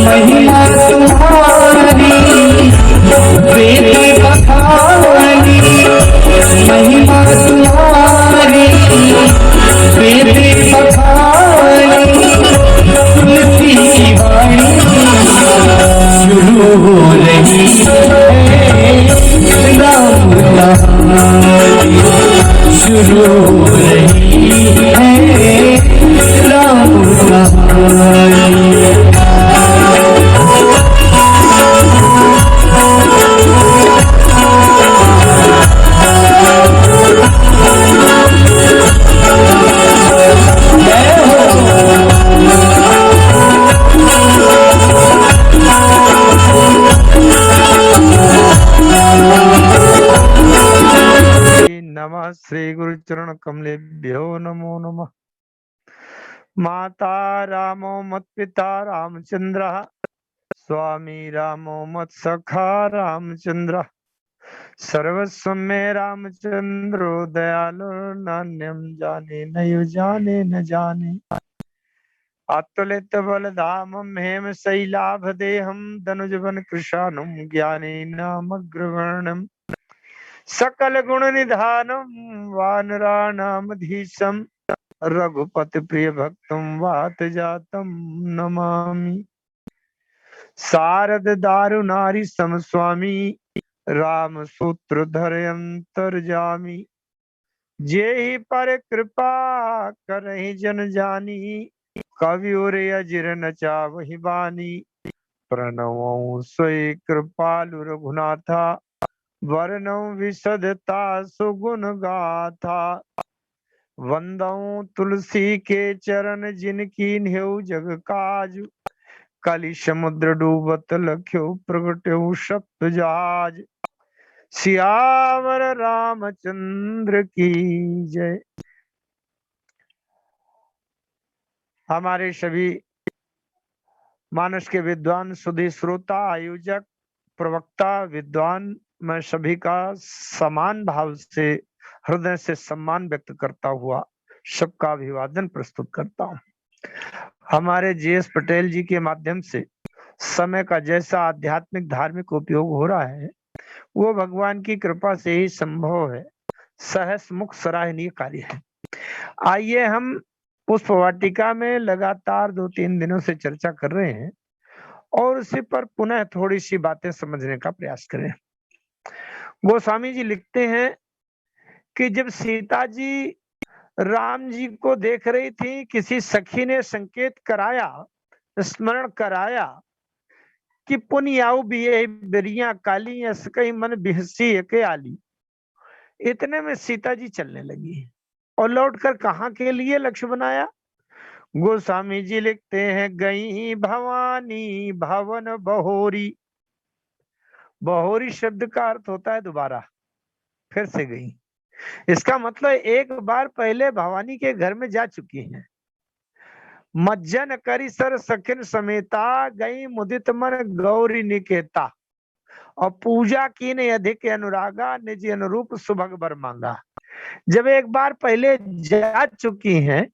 महिमा तुम्हारी वेद बखानी, महिमा तुम्हारी वेद बखानी, तुलसी की वाणी शुरू हो रही है, राम कहानी शुरू हो रही है, राम कहानी। नमः श्री गुरु चरण कमलेभ्यो नमो नमः। माता रामो मत पिता रामचंद्र, स्वामी रामो मत सखा रामचंद्र, सर्वस्व में रामचंद्रो दयालु, नान्यम जाने न जाने न जाने। अतुलित बलधामं हेम शैलाभ देहम, धनुजवन कृशानुम ज्ञानेनामग्रवर्णम्, सकल गुण निधानम वानराणामधीशम, रघुपति प्रिय भक्तम वात जातम नमामि। शारद दारुनारी सम स्वामी, राम सूत्र धर अंतर्जामी, जेहि पर कृपा करहि जन जानी, कवियुर अजिर न चावहि बानी। प्रणवं स्वै कृपालु रघुनाथा, वर्णौ विशदता सुगुण गाथा। वंदऊ तुलसी के चरण जिनकी न्हेउ जग काज, कलि समुद्र डूबत लख्यो प्रगट्यो सप्त जहाज। सियावर रामचंद्र की जय। हमारे सभी मानस के विद्वान सुधी श्रोता आयोजक प्रवक्ता विद्वान, मैं सभी का समान भाव से हृदय से सम्मान व्यक्त करता हुआ सबका अभिवादन प्रस्तुत करता हूँ। हमारे जीएस पटेल जी के माध्यम से समय का जैसा आध्यात्मिक धार्मिक उपयोग हो रहा है वो भगवान की कृपा से ही संभव है, सहस मुख सराहनीय कार्य है। आइए हम पुष्प वाटिका में लगातार 2-3 दिनों से चर्चा कर रहे हैं और उसी पर पुनः थोड़ी सी बातें समझने का प्रयास करें। गोस्वामी जी लिखते हैं कि जब सीता जी राम जी को देख रही थी, किसी सखी ने संकेत कराया, स्मरण कराया कि पुनियाऊ बिये बेरिया काली, कई मन बिहसी के आली। इतने में सीता जी चलने लगी और लौटकर कहाँ के लिए लक्ष्य बनाया। गोस्वामी जी लिखते हैं, गई भवानी भवन बहोरी। बहोरी शब्द का अर्थ होता है दोबारा, फिर से गई। इसका मतलब एक बार पहले भवानी के घर में जा चुकी हैं। मज्जन करी सर सखिन समेता, गई मुदित मन गौरी निकेता। और पूजा की ने अधिक अनुरागा, निज अनुरूप सुभग बर मांगा। जब एक बार पहले जा चुकी हैं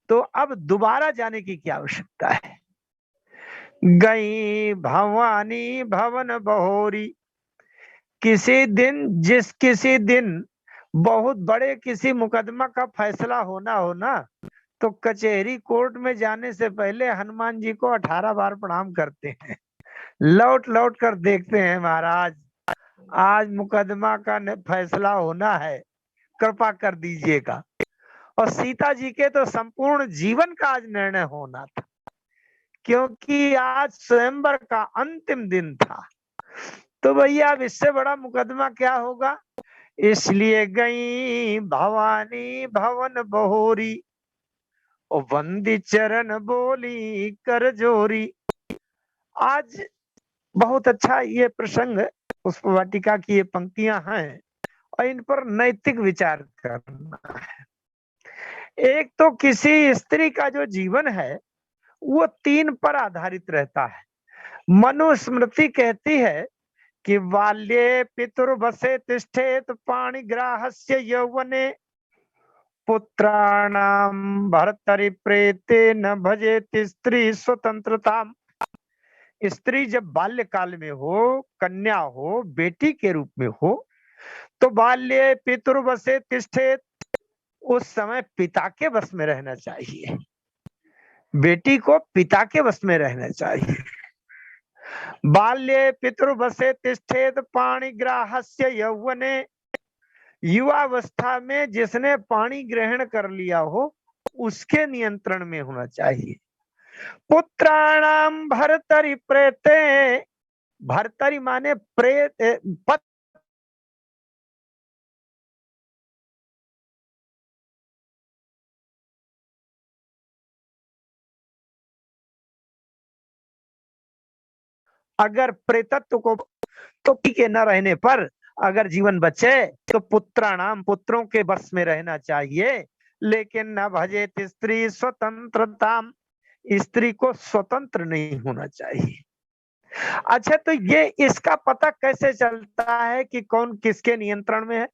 तो अब दोबारा जाने की क्या आवश्यकता है। गई भवानी भवन बहोरी। किसी दिन बहुत बड़े किसी मुकदमा का फैसला होना तो कचहरी कोर्ट में जाने से पहले हनुमान जी को 18 बार प्रणाम करते हैं, लौट लौट कर देखते हैं, महाराज आज मुकदमा का फैसला होना है, कृपा कर दीजिएगा। और सीता जी के तो संपूर्ण जीवन का आज निर्णय होना था, क्योंकि आज स्वयंवर का अंतिम दिन था। तो भैया अब इससे बड़ा मुकदमा क्या होगा। इसलिए गई भवानी भवन बहोरी, और वंदी चरण बोली कर जोरी। आज बहुत अच्छा ये प्रसंग, पुष्प वाटिका की ये पंक्तियां हैं और इन पर नैतिक विचार करना है। एक तो किसी स्त्री का जो जीवन है वो 3 पर आधारित रहता है। मनुस्मृति कहती है कि बाल्ये पितुर्वसे तिष्ठेत पाणिग्राहस्य यौवने पुत्राणाम भर्तरि प्रेते न भजेत स्त्री स्वतंत्रताम। स्त्री जब बाल्यकाल में हो, कन्या हो, बेटी के रूप में हो, तो बाल्ये पितुर्वसे तिष्ठेत, उस समय पिता के वश में रहना चाहिए, बेटी को पिता के वश में रहना चाहिए। बाल्ये पितृवसे तिष्ठेत पाणिग्राहस्य यौवने, युवावस्था में जिसने पानी ग्रहण कर लिया हो उसके नियंत्रण में होना चाहिए। पुत्राणाम भर्तरि प्रेते, भर्तरि माने प्रेत पत, अगर प्रेतत्व को तो के न रहने पर अगर जीवन बचे तो पुत्राणाम, पुत्रों के वश में रहना चाहिए। लेकिन न भजेत स्त्री स्वतंत्रताम, स्त्री को स्वतंत्र नहीं होना चाहिए। अच्छा, तो ये इसका पता कैसे चलता है कि कौन किसके नियंत्रण में है?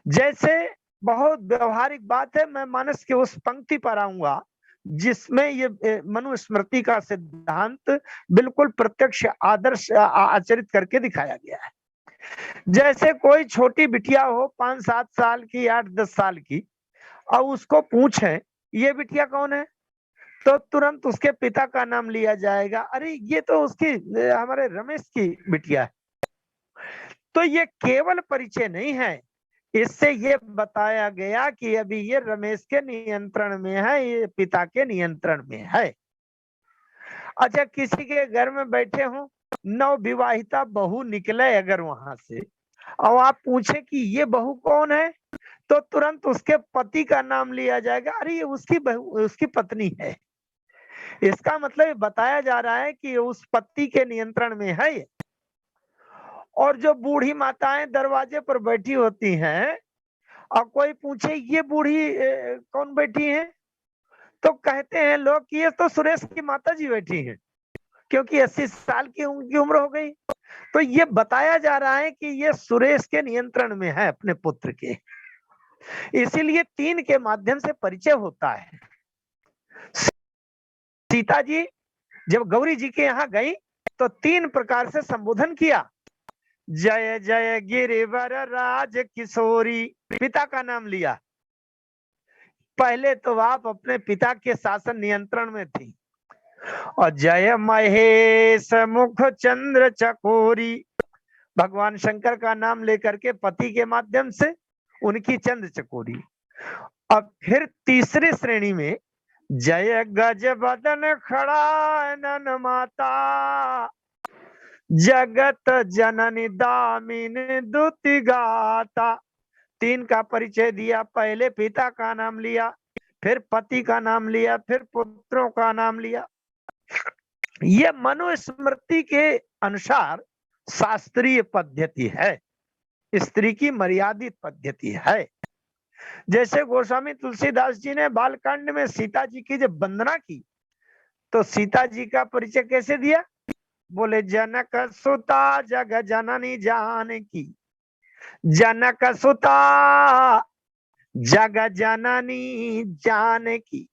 जैसे बहुत व्यवहारिक बात है, मैं मानस के उस पंक्ति पर आऊंगा जिसमें ये मनुस्मृति का सिद्धांत बिल्कुल प्रत्यक्ष आदर्श आचरित करके दिखाया गया है। जैसे कोई छोटी बिटिया हो 5-7 साल की, 8-10 साल की, और उसको पूछे ये बिटिया कौन है, तो तुरंत उसके पिता का नाम लिया जाएगा, अरे ये तो उसकी हमारे रमेश की बिटिया है। तो ये केवल परिचय नहीं है, इससे ये बताया गया कि अभी ये रमेश के नियंत्रण में है, ये पिता के नियंत्रण में है। अच्छा, किसी के घर में बैठे हो, नवविवाहिता बहू निकले अगर वहां से, और आप पूछे कि ये बहू कौन है, तो तुरंत उसके पति का नाम लिया जाएगा, अरे ये उसकी बहू, उसकी पत्नी है। इसका मतलब बताया जा रहा है कि उस पति के नियंत्रण में है। और जो बूढ़ी माताएं दरवाजे पर बैठी होती हैं और कोई पूछे ये बूढ़ी कौन बैठी है, तो कहते हैं लोग कि ये तो सुरेश की माता जी बैठी हैं, क्योंकि 80 साल की उनकी उम्र हो गई। तो ये बताया जा रहा है कि ये सुरेश के नियंत्रण में है अपने पुत्र के, इसीलिए 3 के माध्यम से परिचय होता है। सीता जी जब गौरी जी के यहाँ गई तो 3 प्रकार से संबोधन किया। जय जय गिरिवर राज किशोरी, पिता का नाम लिया। पहले तो आप अपने पिता के शासन नियंत्रण में थी। और जय महेश मुख चंद्र चकोरी, भगवान शंकर का नाम लेकर के पति के माध्यम से उनकी चंद्र चकोरी। अब फिर तीसरी श्रेणी में जय गज बदन खड़ा नन माता, जगत जननी दामिनी दुति गाता। 3 का परिचय दिया, पहले पिता का नाम लिया, फिर पति का नाम लिया, फिर पुत्रों का नाम लिया। ये मनुस्मृति के अनुसार शास्त्रीय पद्धति है, स्त्री की मर्यादित पद्धति है। जैसे गोस्वामी तुलसीदास जी ने बालकांड में सीता जी की जब वंदना की, तो सीता जी का परिचय कैसे दिया? बोले जनक सुता जग जननी जानकी, जनक सुता जग जननी जानकी,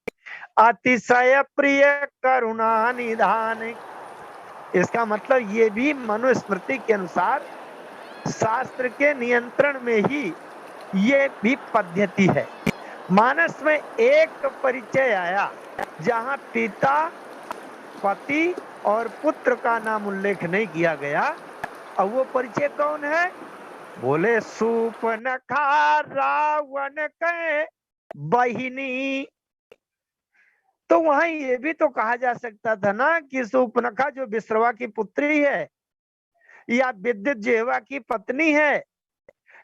अतिशय प्रिय करुणा निधान। इसका मतलब ये भी मनुस्मृति के अनुसार शास्त्र के नियंत्रण में ही ये भी पद्धति है। मानस में एक परिचय आया जहां पिता, पति और पुत्र का नाम उल्लेख नहीं किया गया, और वो परिचय कौन है? बोले सूपनखा रावण के बहिनी। तो वहां ये भी तो कहा जा सकता था ना कि सूपनखा जो विश्रवा की पुत्री है या विद्युत जिह्वा की पत्नी है,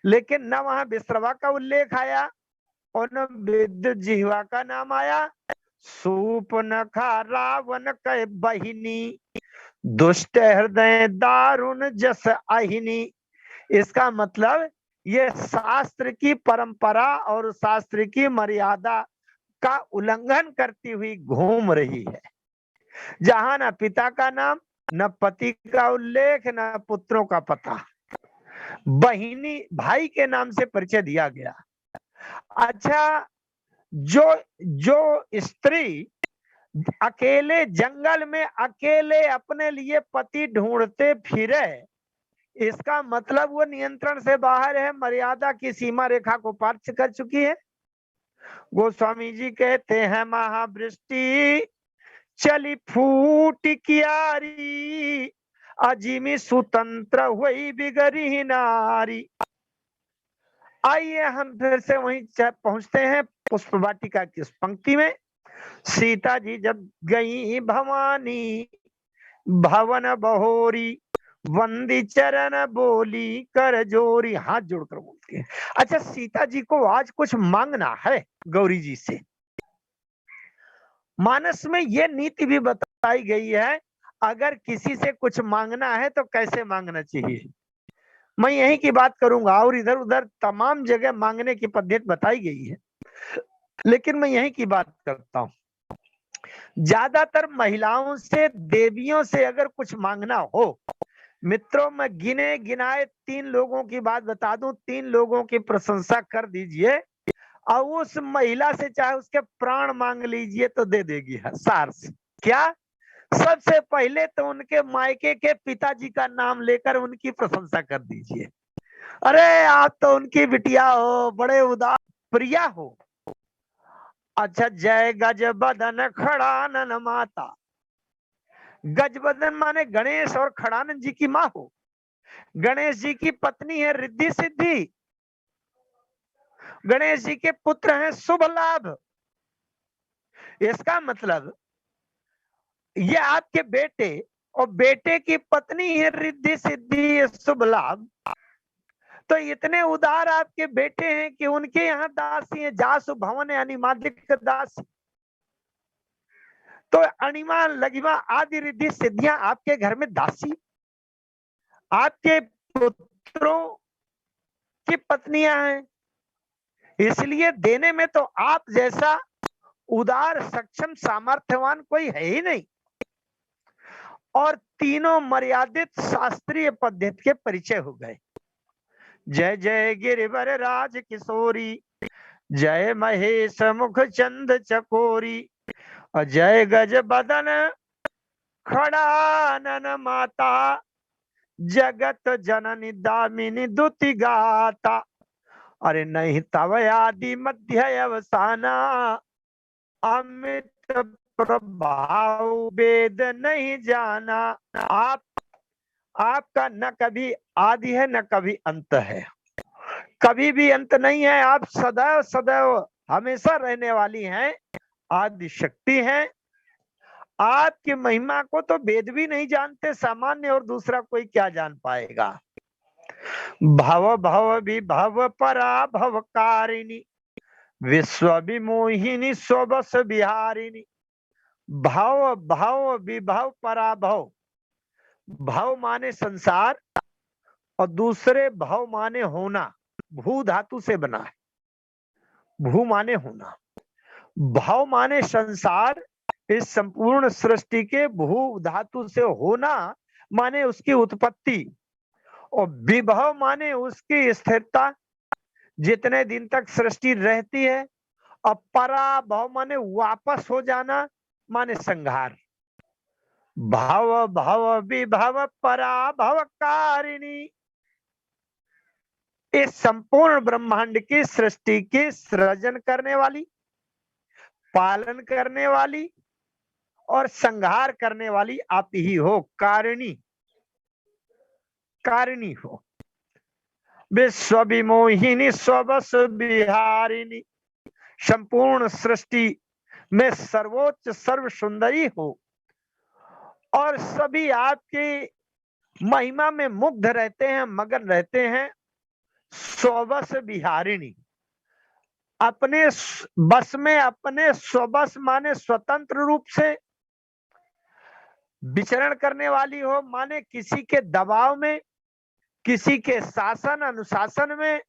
लेकिन न वहां विश्रवा का उल्लेख आया और न विद्युत जिह्वा का नाम आया। सूपनखा रावण के बहिनी, दुष्ट हृदय दारुण जस अहिनी। इसका मतलब ये शास्त्र की परंपरा और शास्त्र की मर्यादा का उल्लंघन करती हुई घूम रही है। जहां ना पिता का नाम न पति का उल्लेख, न पुत्रों का पता, बहिनी भाई के नाम से परिचय दिया गया। अच्छा, जो जो स्त्री अकेले जंगल में अकेले अपने लिए पति ढूंढते फिरे, इसका मतलब वो नियंत्रण से बाहर है, मर्यादा की सीमा रेखा को पार कर चुकी है। गोस्वामी जी कहते हैं, महावृष्टि चली फूट कियारी, अजीमी स्वतंत्र हुई बिगड़ी नारी। आइए हम फिर से वहीं पहुंचते हैं पुष्प वाटिका की उस पंक्ति में। सीता जी जब गई भवानी, भवन बहोरी, वंदी चरण बोली कर जोरी, हाथ जोड़कर बोलती है। अच्छा, सीता जी को आज कुछ मांगना है गौरी जी से। मानस में यह नीति भी बताई गई है, अगर किसी से कुछ मांगना है तो कैसे मांगना चाहिए। मैं यही की बात करूंगा, और इधर उधर तमाम जगह मांगने की पद्धति बताई गई है, लेकिन मैं यही की बात करता हूं। ज्यादातर महिलाओं से, देवियों से अगर कुछ मांगना हो, मित्रों मैं गिने गिनाए 3 लोगों की बात बता दूं, 3 लोगों की प्रशंसा कर दीजिए, और उस महिला से चाहे उसके प्राण मांग लीजिए तो दे देगी सार से। क्या? सबसे पहले तो उनके मायके के पिताजी का नाम लेकर उनकी प्रशंसा कर दीजिए। अरे आप तो उनकी बिटिया हो, बड़े उदार प्रिया हो। अच्छा, जय गज बदन खड़ानन माता। गजबदन माने गणेश और खड़ानंद जी की माँ हो। गणेश जी की पत्नी है रिद्धि सिद्धि, गणेश जी के पुत्र हैं शुभ लाभ। इसका मतलब ये आपके बेटे और बेटे की पत्नी है रिद्धि सिद्धि शुभ लाभ, तो इतने उदार आपके बेटे हैं कि उनके यहाँ दासी है, जासु भवन अनिमादिक दासी। तो अणिमा लगिमा आदि रिद्धि सिद्धियां आपके घर में दासी, आपके पुत्रों की पत्नियां हैं, इसलिए देने में तो आप जैसा उदार सक्षम सामर्थ्यवान कोई है ही नहीं। और तीनों मर्यादित शास्त्रीय पद्धति के परिचय हो गए। जय जय गिरिवर राज किशोरी, जय महेश मुख चंद चकोरी, जय गज बदन खड़ानन माता, जगत जननी दामिनी दुति गाता। अरे नहीं तव आदि मध्य अवसाना, अमित प्रभाव वेद नहीं जाना। आपका न कभी आदि है न कभी अंत है, कभी भी अंत नहीं है। आप सदैव सदैव हमेशा रहने वाली हैं, आदि शक्ति हैं। आपकी महिमा को तो वेद भी नहीं जानते सामान्य, और दूसरा कोई क्या जान पाएगा। भव भव विभव परा भवकारिणी, विश्व विमोहिनी स्वबस बिहारिणी। भव भव विभव पराभव, भव माने संसार और दूसरे भव माने होना, भू धातु से बना है। भू माने होना, भव माने संसार, इस संपूर्ण सृष्टि के भू धातु से होना माने उसकी उत्पत्ति, और विभव माने उसकी स्थिरता, जितने दिन तक सृष्टि रहती है। और पराभव माने वापस हो जाना, माने संहार। भव भव विभव पराभव कारिणी, इस संपूर्ण ब्रह्मांड की सृष्टि की सृजन करने वाली, पालन करने वाली और संहार करने वाली आप ही हो। कारिणी, कारिणी हो। विश्व विमोहिनी स्वबस बिहारिणी, संपूर्ण सृष्टि में सर्वोच्च सर्व सुंदरी हो, और सभी आपकी महिमा में मुग्ध रहते हैं, मगन रहते हैं। स्वबस बिहारिणी, अपने बस में, अपने स्वबस माने स्वतंत्र रूप से विचरण करने वाली हो, माने किसी के दबाव में, किसी के शासन अनुशासन में,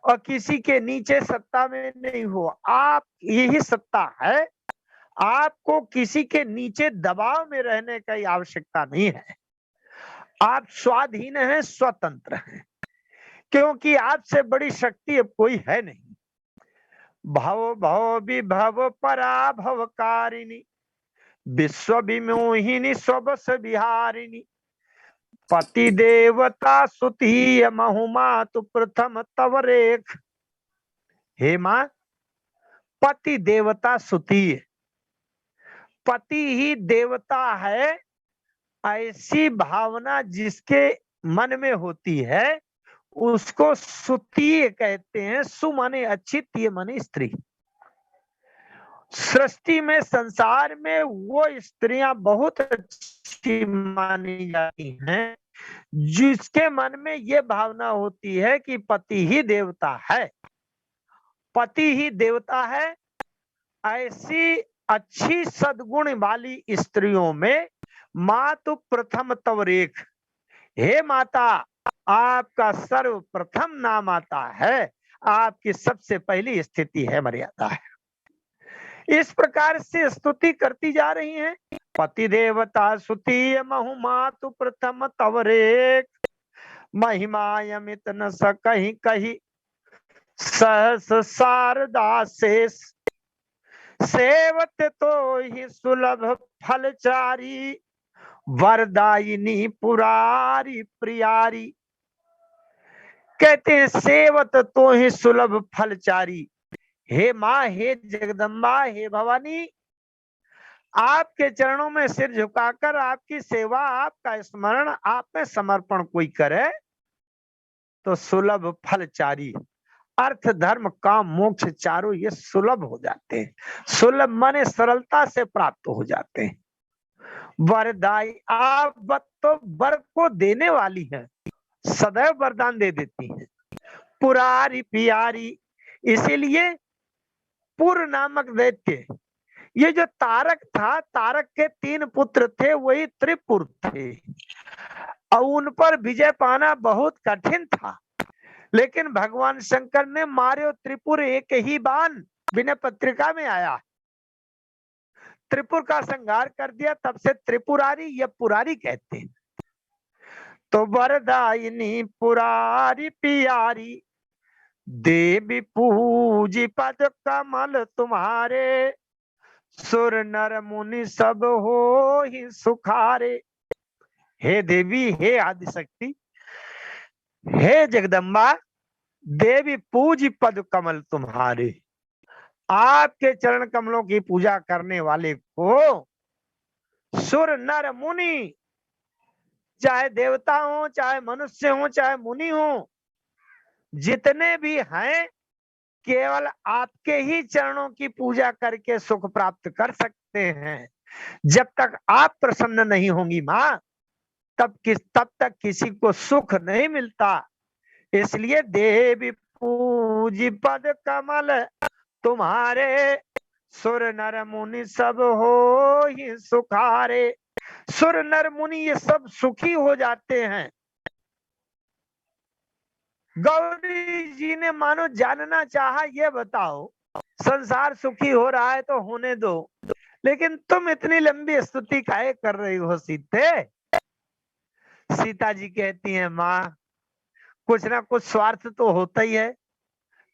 और किसी के नीचे सत्ता में नहीं हो। आप यही सत्ता है, आपको किसी के नीचे दबाव में रहने की आवश्यकता नहीं है। आप स्वाधीन हैं, स्वतंत्र हैं, क्योंकि आपसे बड़ी शक्ति अब कोई है नहीं। भव भव विभव पराभवकारिणी, विश्व विमोहिनी स्वबस विहारिणी, पति देवता सुतीय महुमातु प्रथम तव रेख। हे मां, पति देवता सुतीय, पति ही देवता है, ऐसी भावना जिसके मन में होती है उसको सुतीय कहते हैं। सु माने अच्छी, तीय माने स्त्री। सृष्टि में, संसार में वो स्त्रियां बहुत अच्छी मानी जाती हैं जिसके मन में ये भावना होती है कि पति ही देवता है, पति ही देवता है। ऐसी अच्छी सद्गुण वाली स्त्रियों में मातु प्रथम तव रेख। हे माता, आपका सर्वप्रथम नाम आता है, आपकी सबसे पहली स्थिति है, मर्यादा है। इस प्रकार से स्तुति करती जा रही हैं। पति देवता सुतीय महु मातु प्रथम तव रेख, महिमायमित न सकहि कही, सहस शारदा शेष, सेवत तो ही सुलभ फलचारी, वरदायिनी पुरारी प्रियारी। कहते हैं सेवत तो ही सुलभ फलचारी। हे माँ, हे जगदम्बा, हे भवानी, आपके चरणों में सिर झुकाकर आपकी सेवा, आपका स्मरण, आप में समर्पण कोई करे तो सुलभ फलचारी, अर्थ धर्म काम मोक्ष चारों ये सुलभ हो जाते हैं। सुलभ माने सरलता से प्राप्त हो जाते हैं। वरदाई, आप तो वर को देने वाली हैं, सदैव वरदान दे देती हैं। पुरारी प्यारी, इसीलिए पुर नामक दैत्य, ये जो तारक था, तारक के 3 पुत्र थे, वही त्रिपुर थे और उन पर विजय पाना बहुत कठिन था। लेकिन भगवान शंकर ने मारे त्रिपुर एक ही बाण विनय पत्रिका में आया, त्रिपुर का संहार कर दिया। तब से त्रिपुरारी या पुरारी कहते हैं। तो वरदायिनी पुरारी प्यारी, देवी पूजी पद कमल तुम्हारे, सुर नर मुनि सब हो ही सुखारे। हे देवी, हे आदिशक्ति, हे जगदम्बा, देवी पूजी पद कमल तुम्हारे। आपके चरण कमलों की पूजा करने वाले को सुर नर मुनि, चाहे देवता हो, चाहे मनुष्य हो, चाहे मुनि हो, जितने भी हैं, केवल आपके ही चरणों की पूजा करके सुख प्राप्त कर सकते हैं। जब तक आप प्रसन्न नहीं होंगी मां, तब तक किसी को सुख नहीं मिलता। इसलिए देवी पूजी पद कमल तुम्हारे, सुर नर मुनि सब हो ही सुखारे। सुर नर मुनि ये सब सुखी हो जाते हैं। गौरी जी ने मानो जानना चाहा, ये बताओ संसार सुखी हो रहा है तो होने दो, लेकिन तुम इतनी लंबी स्तुति काहे कर रही हो सीते? सीता जी कहती हैं, माँ कुछ ना कुछ स्वार्थ तो होता ही है,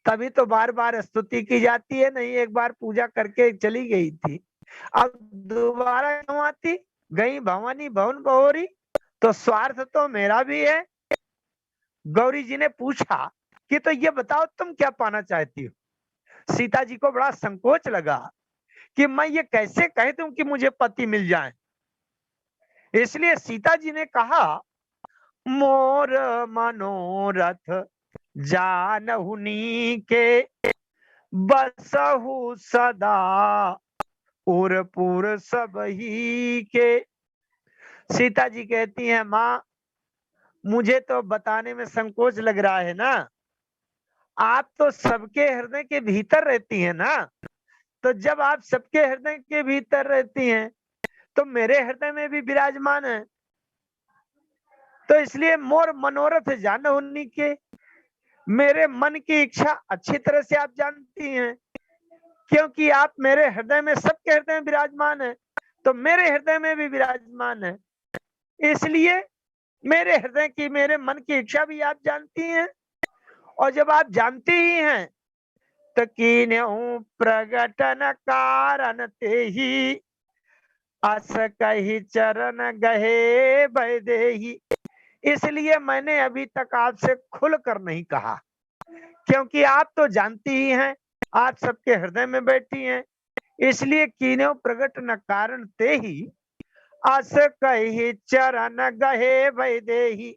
तभी तो बार बार स्तुति की जाती है। नहीं, एक बार पूजा करके चली गई थी, अब दोबारा क्यों आती? गई भवानी भवन बहोरी, तो स्वार्थ तो मेरा भी है। गौरी जी ने पूछा कि तो ये बताओ तुम क्या पाना चाहती हो? सीता जी को बड़ा संकोच लगा कि मैं ये कैसे कह दूं कि मुझे पति मिल जाए। इसलिए सीता जी ने कहा, मोर मनोरथ जानहुनी के, बसहु सदा उरपुर सब ही के। सीता जी कहती हैं, माँ मुझे तो बताने में संकोच लग रहा है ना, आप तो सबके हृदय के भीतर रहती हैं ना, तो जब आप सबके हृदय के भीतर रहती हैं तो मेरे हृदय में भी विराजमान है। तो इसलिए मोर मनोरथ जानहुनी के, मेरे मन की इच्छा अच्छी तरह से आप जानती हैं। क्योंकि आप मेरे हृदय में, सबके हृदय में विराजमान है, तो मेरे हृदय में भी विराजमान है। इसलिए मेरे हृदय की, मेरे मन की इच्छा भी आप जानती हैं। और जब आप जानती ही हैं तो कीन्हु प्रगटन कारण ते ही, अस कही चरण गहे बैदेही। इसलिए मैंने अभी तक आपसे खुलकर नहीं कहा, क्योंकि आप तो जानती ही हैं, आप सबके हृदय में बैठी हैं। इसलिए कीन्हु प्रगट न कारण ते ही, अस कही चरण गहे बैदेही।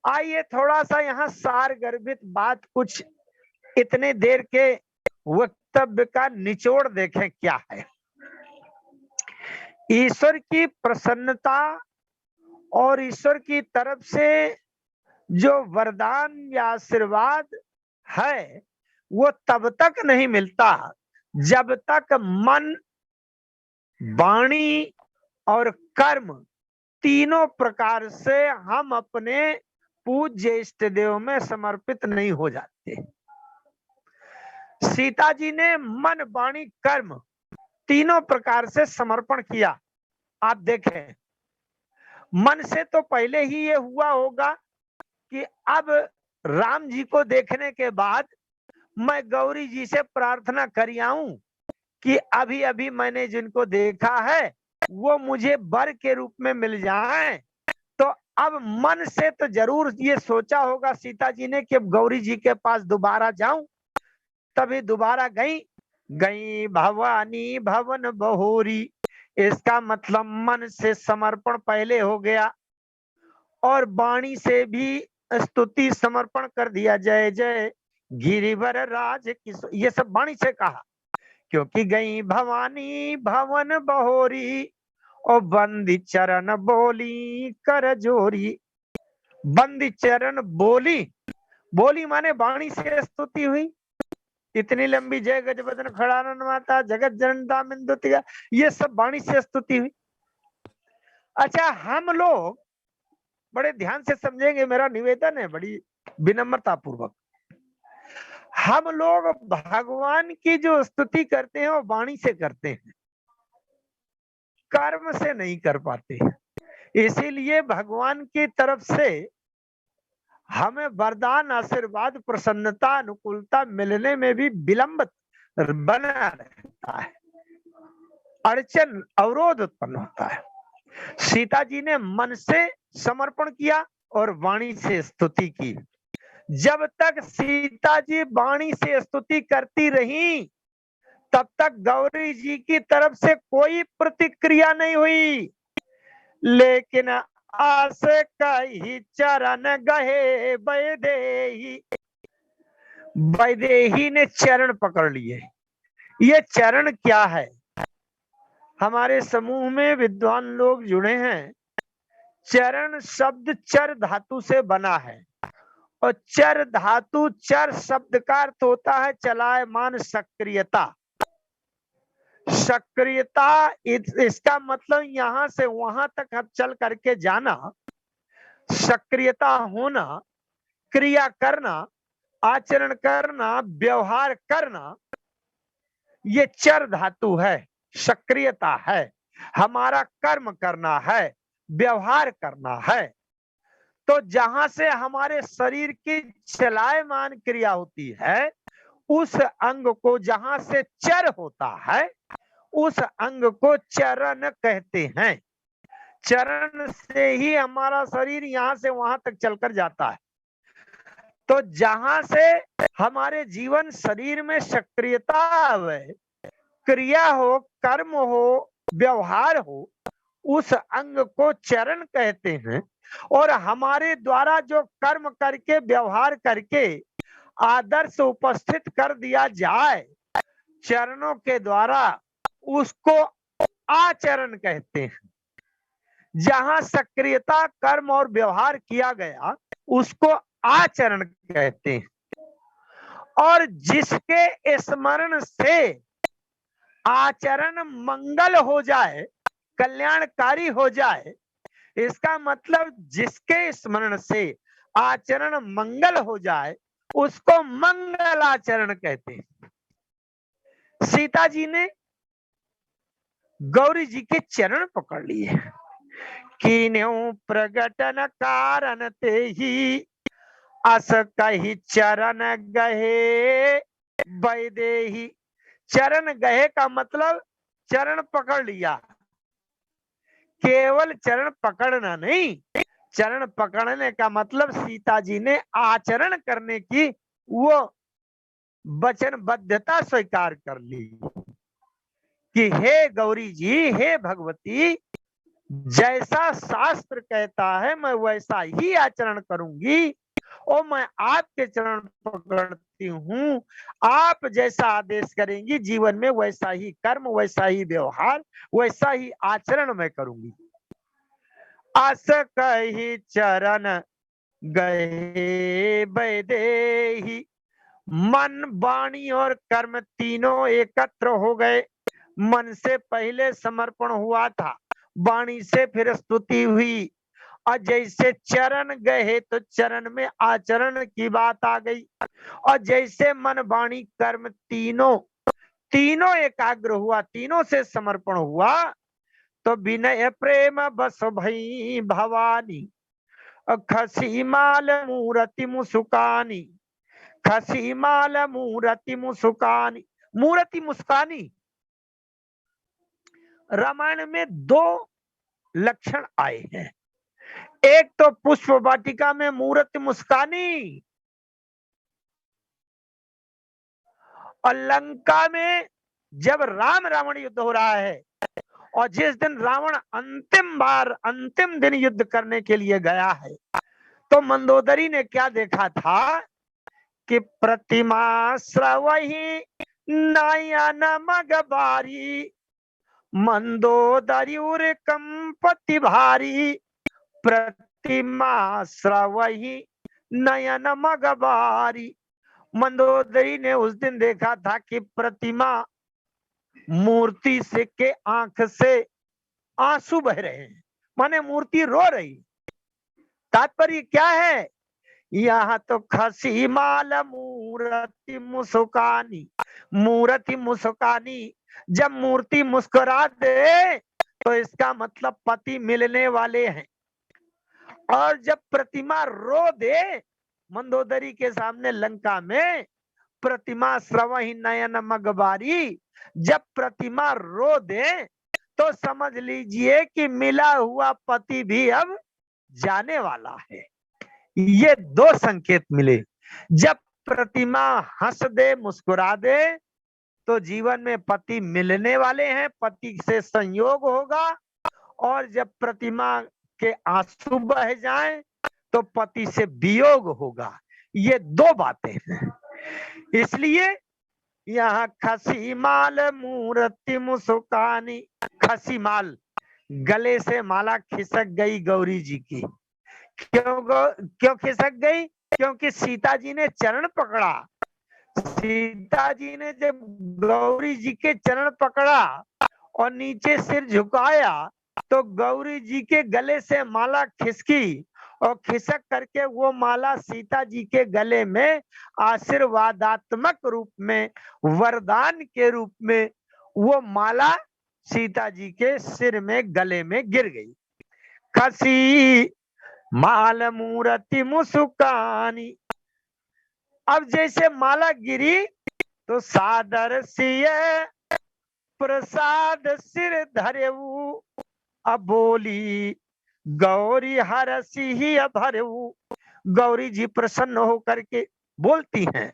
आइए थोड़ा सा यहाँ सार गर्भित बात, कुछ इतने देर के वक्तव्य का निचोड़ देखें क्या है। ईश्वर की प्रसन्नता और ईश्वर की तरफ से जो वरदान या आशीर्वाद है, वो तब तक नहीं मिलता जब तक मन, वाणी और कर्म तीनों प्रकार से हम अपने पूज्य इष्ट देव में समर्पित नहीं हो जाते। सीता जी ने मन, वाणी, कर्म तीनों प्रकार से समर्पण किया। आप देखें, मन से तो पहले ही ये हुआ होगा कि अब राम जी को देखने के बाद मैं गौरी जी से प्रार्थना कर आऊं कि अभी अभी मैंने जिनको देखा है वो मुझे वर के रूप में मिल जाएं। तो अब मन से तो जरूर ये सोचा होगा सीता जी ने कि अब गौरी जी के पास दोबारा जाऊं। तभी दोबारा गई। गई भवानी भवन बहोरी, इसका मतलब मन से समर्पण पहले हो गया और वाणी से भी स्तुति समर्पण कर दिया। जय जय गिरिवर राज किशोर, ये सब वाणी से कहा। क्योंकि गई भवानी भवन बहोरी और बंदी चरण बोली कर जोरी। बंदी चरण बोली, बोली माने वाणी से स्तुति हुई। इतनी लंबी जय गजबदन खड़ानन माता जगत जनता मिंदुतिया, ये सब वाणी से स्तुति हुई। अच्छा, हम लोग बड़े ध्यान से समझेंगे, मेरा निवेदन है बड़ी विनम्रता पूर्वक। हम लोग भगवान की जो स्तुति करते हैं वो वाणी से करते हैं, कर्म से नहीं कर पाते। इसीलिए भगवान की तरफ से हमें वरदान, आशीर्वाद, प्रसन्नता, अनुकूलता मिलने में भी विलंब बना रहता है, अड़चन, अवरोध उत्पन्न होता है। सीता जी ने मन से समर्पण किया और वाणी से स्तुति की। जब तक सीता जी वाणी से स्तुति करती रही तब तक गौरी जी की तरफ से कोई प्रतिक्रिया नहीं हुई। लेकिन आस कही चरण गहे वैदेही, वैदेही ने चरण पकड़ लिए। ये चरण क्या है? हमारे समूह में विद्वान लोग जुड़े हैं। चरण शब्द चर धातु से बना है और चर धातु, चर शब्द का अर्थ होता है चलायमान, सक्रियता। सक्रियता, इसका मतलब यहां से वहां तक अब चल करके जाना, सक्रियता होना, क्रिया करना, आचरण करना, व्यवहार करना, ये चर धातु है, सक्रियता है। हमारा कर्म करना है, व्यवहार करना है। तो जहां से हमारे शरीर की चलायमान क्रिया होती है, उस अंग को, जहां से चर होता है, उस अंग को चरण कहते हैं। चरण से ही हमारा शरीर यहां से वहां तक चलकर जाता है। तो जहां से हमारे जीवन शरीर में सक्रियता आवे, क्रिया हो, कर्म हो, व्यवहार हो, उस अंग को चरण कहते हैं। और हमारे द्वारा जो कर्म करके, व्यवहार करके आदर्श उपस्थित कर दिया जाए चरणों के द्वारा, उसको आचरण कहते हैं। जहां सक्रियता, कर्म और व्यवहार किया गया उसको आचरण कहते हैं। और जिसके स्मरण से आचरण मंगल हो जाए, कल्याणकारी हो जाए, इसका मतलब जिसके स्मरण से आचरण मंगल हो जाए उसको मंगल आचरण कहते हैं। सीता जी ने गौरी जी के चरण पकड़ लिए। कीन्हू प्रगटन कारण ते ही अस कही चरण गहे वैदेही। चरण गहे का मतलब चरण पकड़ लिया, केवल चरण पकड़ना नहीं, चरण पकड़ने का मतलब सीता जी ने आचरण करने की वो वचनबद्धता स्वीकार कर ली कि हे गौरी जी, हे भगवती, जैसा शास्त्र कहता है मैं वैसा ही आचरण करूंगी और मैं आपके चरण पकड़ती हूँ। आप जैसा आदेश करेंगी जीवन में वैसा ही कर्म, वैसा ही व्यवहार, वैसा ही आचरण मैं करूंगी। अस कही चरण गए वैदेही। मन, वाणी और कर्म तीनों एकत्र हो गए। मन से पहले समर्पण हुआ था, वाणी से फिर स्तुति हुई, और जैसे चरण गए तो चरण में आचरण की बात आ गई। और जैसे मन, वाणी, कर्म तीनों एकाग्र हुआ, तीनों से समर्पण हुआ, तो विनय प्रेम बस भई भवानी। खसी माल मूर्ति मुस्कानी, खसी माल मूर्ति मुस्कानी। मूर्ति मुस्कानी, रामायण में दो लक्षण आए हैं। एक तो पुष्प वाटिका में मूर्ति मुस्कानी, और लंका में जब राम रावण युद्ध हो रहा है और जिस दिन रावण अंतिम दिन युद्ध करने के लिए गया है, तो मंदोदरी ने क्या देखा था कि प्रतिमा श्रवही नयन मगबारी, मंदोदरी उर कंपति भारी। प्रतिमा श्रवही नयन मगबारी, मंदोदरी ने उस दिन देखा था कि प्रतिमा, मूर्ति से के आंख से आंसू बह रहे हैं, माने मूर्ति रो रही। तात्पर्य क्या है, यहाँ तो खसी माल मूर्ति मुस्कानी, मूर्ति मुस्कानी। जब मूर्ति मुस्कुरा दे तो इसका मतलब पति मिलने वाले हैं, और जब प्रतिमा रो दे मंदोदरी के सामने लंका में, प्रतिमा श्रवही नयन मगबारी, जब प्रतिमा रो दे तो समझ लीजिए कि मिला हुआ पति भी अब जाने वाला है। ये दो संकेत मिले। जब प्रतिमा हंस दे, मुस्कुरा दे, तो जीवन में पति मिलने वाले हैं, पति से संयोग होगा। और जब प्रतिमा के आंसू बह जाएं तो पति से वियोग होगा। ये दो बातें हैं। इसलिए यहाँ खसी माल मूर्ति मुस्कानी, खसी माल, गले से माला खिसक गई गौरी जी की। क्यों खिसक गई? क्योंकि सीता जी ने चरण पकड़ा। सीता जी ने जब गौरी जी के चरण पकड़ा और नीचे सिर झुकाया, तो गौरी जी के गले से माला खिसकी, और खिसक करके वो माला सीता जी के गले में आशीर्वादात्मक रूप में, वरदान के रूप में, वो माला सीता जी के सिर में, गले में गिर गई। खसी माल मूर्ति मुस्कानी। अब जैसे माला गिरी तो सादर सिय प्रसाद सिर धरेऊ। अब बोली गौरी हरसी ही भरेऊ। गौरी जी प्रसन्न होकर के बोलती हैं,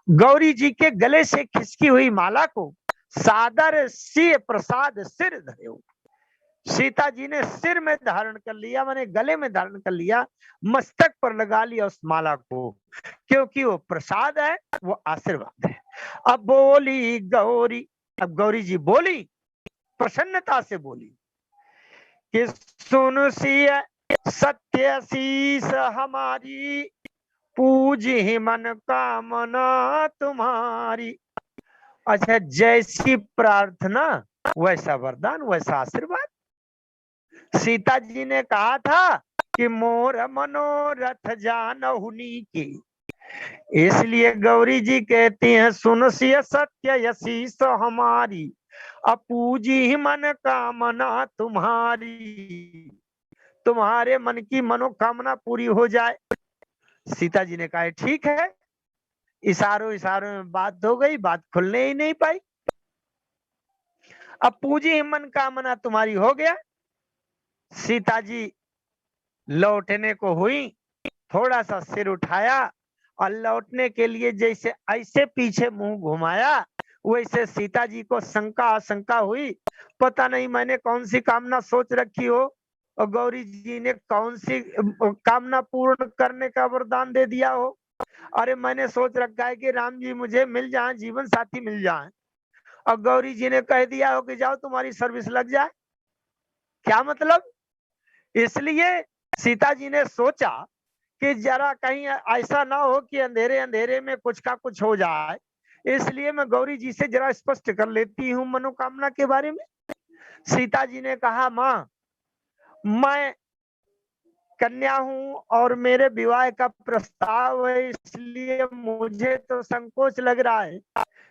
गौरी जी के गले से खिसकी हुई माला को सादर सिय प्रसाद सिर धरेऊ। सीता जी ने सिर में धारण कर लिया, माने गले में धारण कर लिया, मस्तक पर लगा लिया उस माला को, क्योंकि वो प्रसाद है, वो आशीर्वाद है। अब बोली गौरी, अब गौरी जी बोली, प्रसन्नता से बोली कि सुन सिय सत्य शीस हमारी, पूजी मन कामना तुम्हारी। अच्छा, जैसी प्रार्थना वैसा वरदान, वैसा आशीर्वाद। सीता जी ने कहा था कि मोर मनोरथ जानहुनी की, इसलिए गौरी जी कहती हैं, सुन सिय सत्य यशीष हमारी, अपूजी मन कामना तुम्हारी, तुम्हारे मन की मनोकामना पूरी हो जाए। सीता जी ने कहा ठीक है। इशारों इशारों में बात हो गई, बात खुलने ही नहीं पाई। अब पूजी मन कामना तुम्हारी हो गया। सीता जी लौटने को हुई, थोड़ा सा सिर उठाया और लौटने के लिए जैसे ऐसे पीछे मुंह घुमाया, वैसे सीता जी को शंका आशंका हुई, पता नहीं मैंने कौन सी कामना सोच रखी हो और गौरी जी ने कौन सी कामना पूर्ण करने का वरदान दे दिया हो। अरे मैंने सोच रखा है कि राम जी मुझे मिल जाए, जीवन साथी मिल जाए, और गौरी जी ने कह दिया हो कि जाओ तुम्हारी सर्विस लग जाए। क्या मतलब? इसलिए सीता जी ने सोचा कि जरा कहीं ऐसा ना हो कि अंधेरे अंधेरे में कुछ का कुछ हो जाए, इसलिए मैं गौरी जी से जरा स्पष्ट कर लेती हूँ मनोकामना के बारे में। सीता जी ने कहा, माँ मैं कन्या हूँ और मेरे विवाह का प्रस्ताव है, इसलिए मुझे तो संकोच लग रहा है।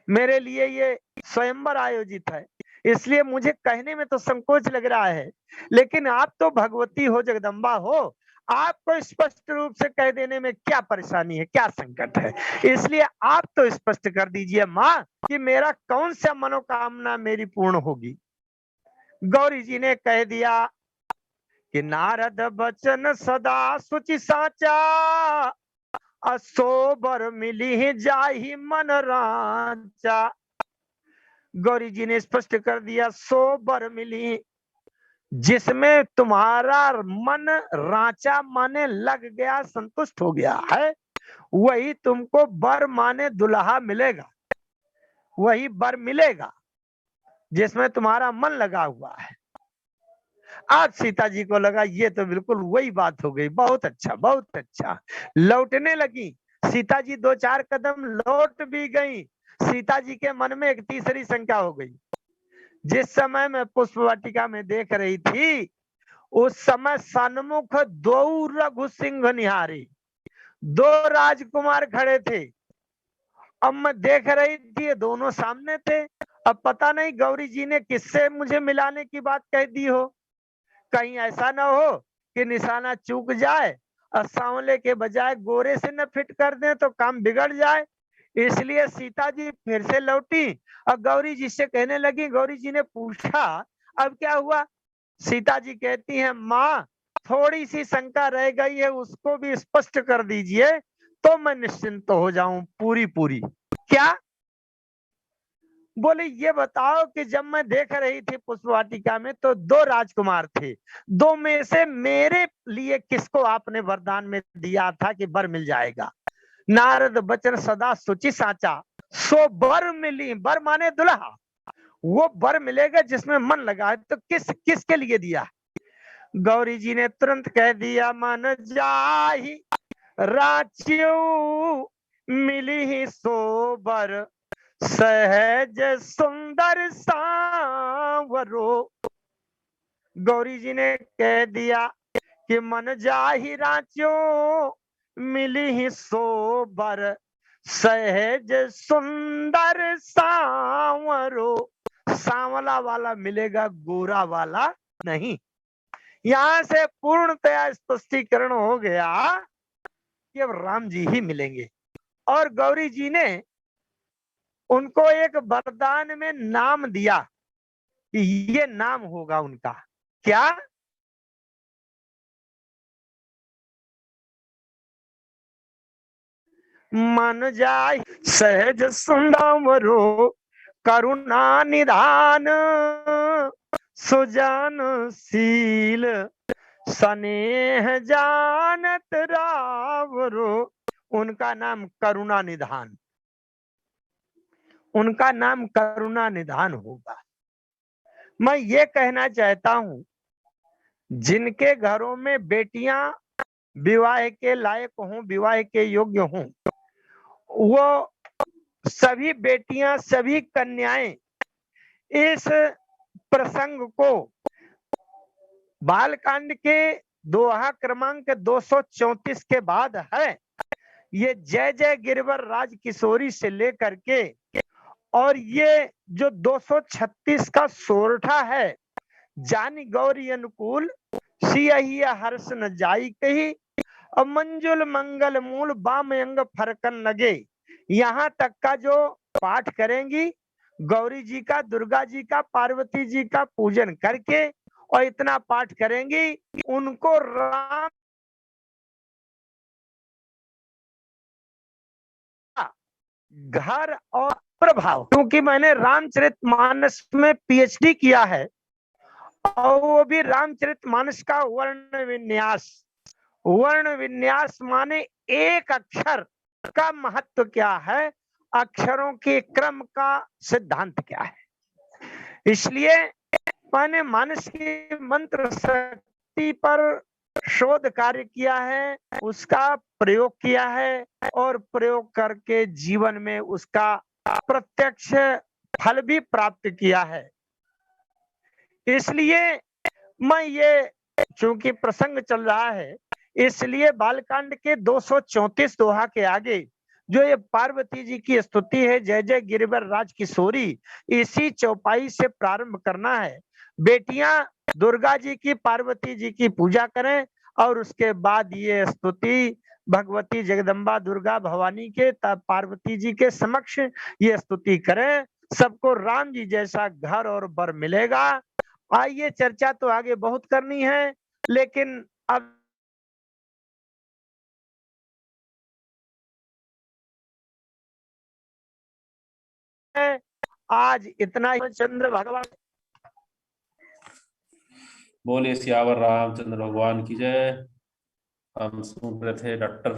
मेरे लिए ये स्वयंवर आयोजित है, इसलिए मुझे कहने में तो संकोच लग रहा है, लेकिन आप तो भगवती हो, जगदम्बा हो, आपको स्पष्ट रूप से कह देने में क्या परेशानी है, क्या संकट है? इसलिए आप तो स्पष्ट कर दीजिए माँ कि मेरा कौन सा मनोकामना मेरी पूर्ण होगी। गौरी जी ने कह दिया कि नारद बचन सदा सुचि साचा, असोबर मिली जाहि मन रांचा। गौरी जी ने स्पष्ट कर दिया, सोबर मिली, जिसमें तुम्हारा मन रांचा माने लग गया, संतुष्ट हो गया है, वही तुमको बर माने दुल्हा मिलेगा, वही बर मिलेगा जिसमें तुम्हारा मन लगा हुआ है। आज सीता जी को लगा ये तो बिल्कुल वही बात हो गई, बहुत अच्छा बहुत अच्छा। लौटने लगी सीता जी, 2-4 कदम लौट भी गई। सीता जी के मन में एक तीसरी शंका हो गई। जिस समय मैं पुष्प वाटिका में देख रही थी, उस समय सन्मुख 2 रघु सिंह निहारी, 2 राजकुमार खड़े थे। अब मैं देख रही थी ये दोनों सामने थे। अब पता नहीं गौरी जी ने किससे मुझे मिलाने की बात कह दी हो, कहीं ऐसा ना हो कि निशाना चूक जाए और सांवले के बजाय गोरे से न फिट कर दें तो काम बिगड़ जाए। इसलिए सीता जी फिर से लौटी और गौरी जी से कहने लगी। गौरी जी ने पूछा, अब क्या हुआ? सीता जी कहती हैं, माँ थोड़ी सी शंका रह गई है, उसको भी स्पष्ट कर दीजिए तो मैं निश्चिंत हो जाऊं पूरी पूरी। क्या? बोले ये बताओ कि जब मैं देख रही थी पुष्प वाटिका में तो 2 राजकुमार थे, 2 में से मेरे लिए किसको आपने वरदान में दिया था कि बर मिल जाएगा? नारद बचन सदा सुचि साचा, सो बर मिली, बर माने दुल्हा, वो बर मिलेगा जिसमें मन लगा है। तो किसके लिए दिया? गौरी जी ने तुरंत कह दिया, मन जाहि राच्यु मिली ही सोबर, सहज सुंदर सांवरो। गौरी जी ने कह दिया कि मन जाहि राच्यो मिली ही सोबर, सहज सुंदर सांवरो। सांवला वाला मिलेगा, गोरा वाला नहीं। यहां से पूर्णतया स्पष्टीकरण हो गया कि अब राम जी ही मिलेंगे। और गौरी जी ने उनको एक वरदान में नाम दिया कि ये नाम होगा उनका। क्या? मन जाय सहज सुंदरो, करुणा निधान, सुजनशील, स्नेह जानत रावरो। उनका नाम करुणा निधान, उनका नाम करुणा निधान होगा। मैं ये कहना चाहता हूं, जिनके घरों में बेटियां विवाह के लायक हों, विवाह के योग्य हों, वो सभी बेटियां, सभी कन्याएं इस प्रसंग को बालकांड के दोहा क्रमांक 234 के बाद है, ये जय जय गिरवर राज किशोरी से लेकर के और ये जो 236 का सोरठा है, जानी गौरी अनुकूल सियहिया हर्ष न जाई कही, और मंजुल मंगल मूल बाम अंग फरकन लगे, यहाँ तक का जो पाठ करेंगी गौरी जी का, दुर्गा जी का, पार्वती जी का पूजन करके और इतना पाठ करेंगी, उनको राम घर और प्रभाव, क्योंकि मैंने रामचरितमानस में पीएचडी किया है और वो भी रामचरितमानस का वर्ण विन्यास माने एक अक्षर का महत्व क्या है, अक्षरों के क्रम का सिद्धांत क्या है। इसलिए मैंने मानस की मंत्र शक्ति पर शोध कार्य किया है, उसका प्रयोग किया है और प्रयोग करके जीवन में उसका प्रत्यक्ष फल भी प्राप्त किया है। इसलिए मैं ये, चूंकि प्रसंग चल रहा है, इसलिए बालकांड के 234 दोहा के आगे जो ये पार्वती जी की स्तुति है, जय जय गिरवर राज किशोरी, इसी चौपाई से प्रारंभ करना है। बेटियां दुर्गा जी की, पार्वती जी की पूजा करें और उसके बाद ये स्तुति भगवती जगदम्बा दुर्गा भवानी के, तब पार्वती जी के समक्ष ये स्तुति करें, सबको राम जी जैसा घर और बर मिलेगा। आइए, चर्चा तो आगे बहुत करनी है, लेकिन अब आज इतना ही। चंद्र भगवान बोले सियावर रामचंद्र भगवान की जय। हम सुन रहे थे डॉक्टर